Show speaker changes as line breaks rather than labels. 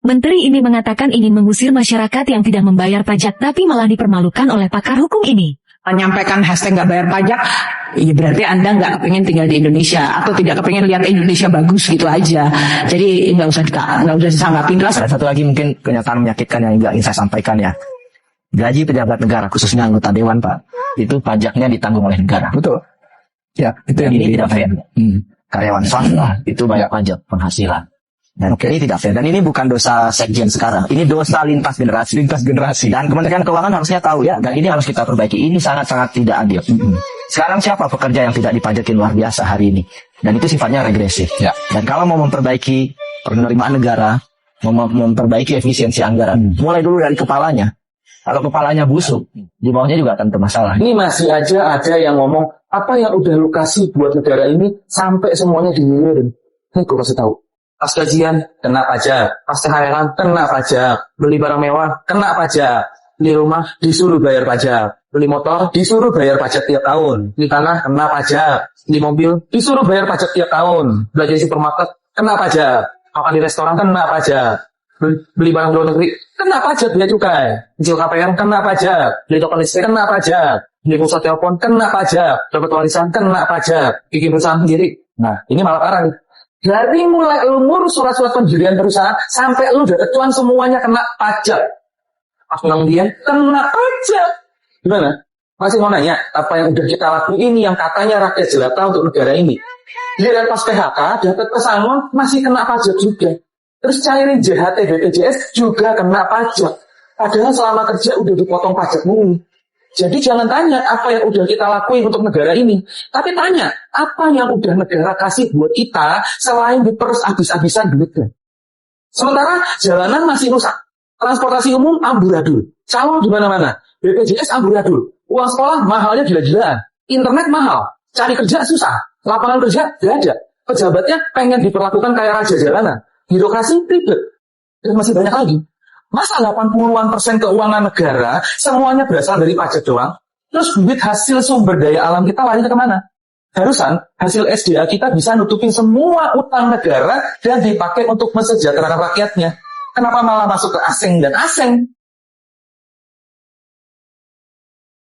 Menteri ini mengatakan ingin mengusir masyarakat yang tidak membayar pajak tapi malah dipermalukan oleh pakar hukum ini.
Menyampaikan hashtag nggak bayar pajak, ya berarti Anda nggak kepingin tinggal di Indonesia atau tidak kepingin lihat Indonesia bagus gitu aja. Jadi nggak usah disanggapin lah.
Ada satu lagi mungkin kenyataan menyakitkan yang ingin saya sampaikan ya. Gaji pejabat negara khususnya anggota dewan Pak, itu pajaknya ditanggung oleh negara.
Betul. Ya, itu yang
ini tidak fair. Karyawan swasta itu banyak pajak penghasilan. Dan ini tidak fair. Dan ini bukan dosa sekjen sekarang. Ini dosa lintas generasi.
Lintas generasi.
Dan Kementerian Keuangan harusnya tahu ya. Dan ini harus kita perbaiki. Ini sangat-sangat tidak adil. Sekarang siapa pekerja yang tidak dipajakin luar biasa hari ini? Dan itu sifatnya regresif.
Ya.
Dan kalau mau memperbaiki penerimaan negara, mau memperbaiki efisiensi anggaran, mulai dulu dari kepalanya. Kalau kepalanya busuk, di bawahnya juga akan bermasalah.
Ini masih aja ada yang ngomong, apa yang udah lu kasih buat negara ini sampai semuanya dimilirin. Ini gue kasih tahu. Pas gajian, kena pajak. Pas THR-an, kena pajak. Beli barang mewah, kena pajak. Beli rumah, disuruh bayar pajak. Beli motor, disuruh bayar pajak tiap tahun. Beli tanah, kena pajak. Beli mobil, disuruh bayar pajak tiap tahun. Belanja di supermarket, kena pajak. Makan di restoran, kena pajak. Beli barang luar negeri, kena pajak, biaya cukai. Cicil KPR, kena pajak. Beli token listrik, kena pajak. Beli pulsa telepon, kena pajak. Dapat warisan, kena pajak. Bikin perusahaan sendiri. Nah, ini malah parah nih. Dari mulai lu ngurus surat-surat pendirian perusahaan sampai lu dapat cuan semuanya kena pajak. Pas ulang dia kena pajak. Gimana? Masih mau nanya apa yang udah kita lakuin ini yang katanya rakyat jelata untuk negara ini. Giliran pas PHK dapat pesangon masih kena pajak juga. Terus cairin JHT BPJS juga kena pajak. Padahal selama kerja udah dipotong pajak mulu. Jadi jangan tanya apa yang udah kita lakuin untuk negara ini. Tapi tanya, apa yang udah negara kasih buat kita selain diperes habis-habisan duitnya. Sementara jalanan masih rusak. Transportasi umum amburadul. Calon di mana-mana. BPJS amburadul. Uang sekolah mahalnya gila-gilaan. Internet mahal. Cari kerja susah. Lapangan kerja gak ada. Pejabatnya pengen diperlakukan kayak raja jalanan. Birokrasi ribet. Dan masih banyak lagi. Masa 80% keuangan negara semuanya berasal dari pajak doang? Terus duit hasil sumber daya alam kita lari ke kemana? Harusan hasil SDA kita bisa nutupin semua utang negara dan dipakai untuk mesejahterakan rakyatnya. Kenapa malah masuk ke asing dan asing?